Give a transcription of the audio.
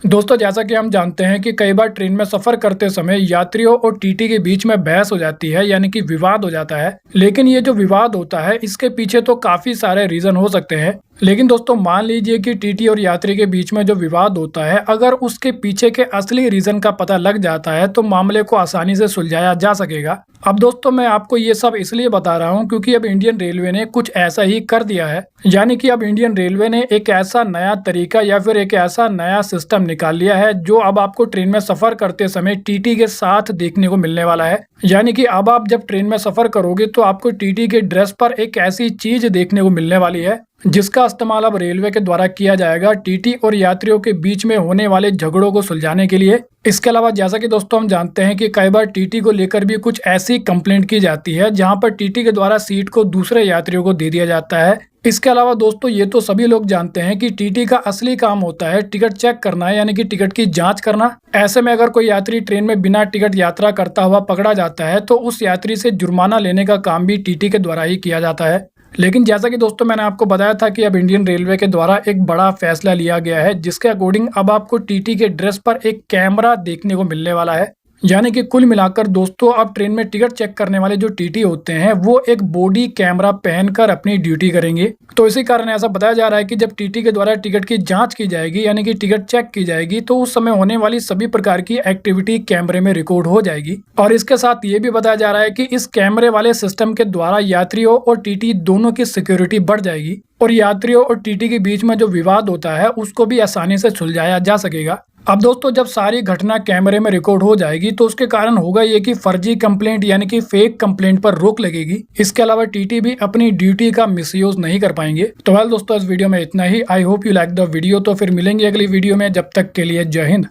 दोस्तों, जैसा कि हम जानते हैं कि कई बार ट्रेन में सफर करते समय यात्रियों और टीटी के बीच में बहस हो जाती है, यानी कि विवाद हो जाता है। लेकिन ये जो विवाद होता है, इसके पीछे तो काफी सारे रीजन हो सकते हैं। लेकिन दोस्तों, मान लीजिए कि टीटी और यात्री के बीच में जो विवाद होता है, अगर उसके पीछे के असली रीजन का पता लग जाता है तो मामले को आसानी से सुलझाया जा सकेगा। अब दोस्तों, मैं आपको ये सब इसलिए बता रहा हूँ क्योंकि अब इंडियन रेलवे ने कुछ ऐसा ही कर दिया है। यानी कि अब इंडियन रेलवे ने एक ऐसा नया तरीका या फिर एक ऐसा नया सिस्टम निकाल लिया है जो अब आपको ट्रेन में सफर करते समय टीटी के साथ देखने को मिलने वाला है। यानी कि अब आप जब ट्रेन में सफर करोगे तो आपको टीटी के ड्रेस पर एक ऐसी चीज देखने को मिलने वाली है जिसका इस्तेमाल अब रेलवे के द्वारा किया जाएगा टीटी और यात्रियों के बीच में होने वाले झगड़ों को सुलझाने के लिए। इसके अलावा जैसा कि दोस्तों हम जानते हैं कि कई बार टीटी को लेकर भी कुछ ऐसी कंप्लेंट की जाती है जहां पर टीटी के द्वारा सीट को दूसरे यात्रियों को दे दिया जाता है। इसके अलावा दोस्तों, ये तो सभी लोग जानते हैं कि टीटी का असली काम होता है टिकट चेक करना, यानी कि टिकट की जांच करना। ऐसे में अगर कोई यात्री ट्रेन में बिना टिकट यात्रा करता हुआ पकड़ा जाता है तो उस यात्री से जुर्माना लेने का काम भी टीटी के द्वारा ही किया जाता है। लेकिन जैसा कि दोस्तों मैंने आपको बताया था कि अब इंडियन रेलवे के द्वारा एक बड़ा फैसला लिया गया है जिसके अकॉर्डिंग अब आपको टीटी के ड्रेस पर एक कैमरा देखने को मिलने वाला है। यानी कि कुल मिलाकर दोस्तों, अब ट्रेन में टिकट चेक करने वाले जो टीटी होते हैं वो एक बॉडी कैमरा पहनकर अपनी ड्यूटी करेंगे। तो इसी कारण ऐसा बताया जा रहा है कि जब टीटी के द्वारा टिकट की जांच की जाएगी, यानी कि टिकट चेक की जाएगी, तो उस समय होने वाली सभी प्रकार की एक्टिविटी कैमरे में रिकॉर्ड हो जाएगी। और इसके साथ ये भी बताया जा रहा है कि इस कैमरे वाले सिस्टम के द्वारा यात्रियों और टीटी दोनों की सिक्योरिटी बढ़ जाएगी और यात्रियों और टीटी के बीच में जो विवाद होता है उसको भी आसानी से सुलझाया जा सकेगा। अब दोस्तों, जब सारी घटना कैमरे में रिकॉर्ड हो जाएगी तो उसके कारण होगा ये कि फर्जी कंप्लेंट यानी कि फेक कंप्लेंट पर रोक लगेगी। इसके अलावा टीटी भी अपनी ड्यूटी का मिसयूज नहीं कर पाएंगे। तो वेल दोस्तों, इस वीडियो में इतना ही। I hope you like the video. तो फिर मिलेंगे अगली वीडियो में, जब तक के लिए जय हिंद।